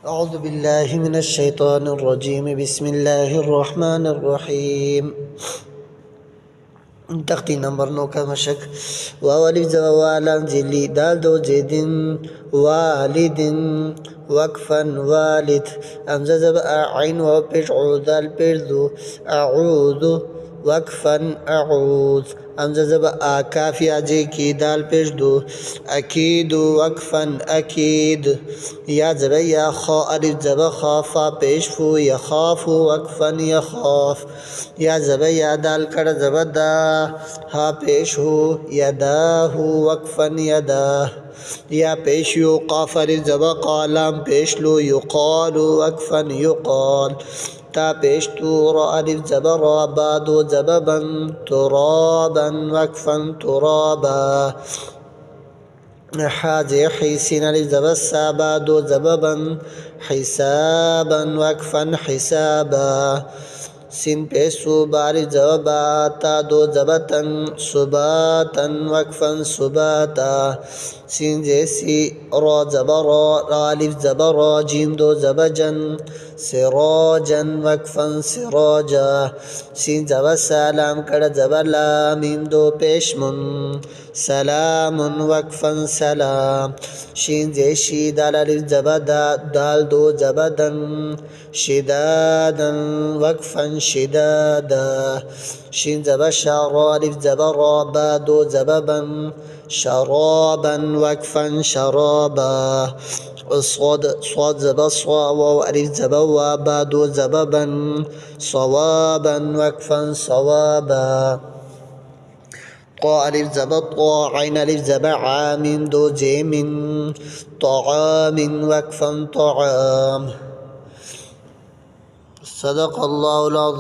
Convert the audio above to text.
أعوذ بالله من الشيطان الرجيم بسم الله الرحمن الرحيم تختی نمبر 9 کا مشق والی زوالان جلی دال دو جدن والد وقفا والد امزه زب عين و پیش عودال پیش دو اعوذ وقفا اعوذ امزه زب کافی اجی کی دال پیش دو اکید وقفا اکید یا زب یا خا الف زب خافا پیش فو یخاف وقفا یخاف یا زب یا دال کڑ زب دا ها پیش ہو یداه وقفا یداه یا پیش یو قاف الف زب قالام پیش لو یقال وقفا یقال تا پیش تو را الف زب را بعد زببا ترابا وقفا ترابا حاجی حسین الف زب سابا دو زببا حسابا وقفا حسابا سین پیسو باری زباتا دو زبتن سباتا وقفا سباتا سین جیسی را زبرا الف زبرا جیم دو زبجن سراجا وقفا سراجا سین زب سلام کڑ زبلا میم دو پیشمن سلام وقفا سلام شین جیشی دال الف زبدا دال دو زبدن شدادا وقفا شدادا شين زب شارا الف زب رابا دو زببا شرابا وقفا شرابا صاد زب صوا واو الف زب وابا دو زببا صوابا وقفا صوابا طا الف زب طا عين الف زب عام دو جيم طعام وقفا طعام صدق الله العظيم.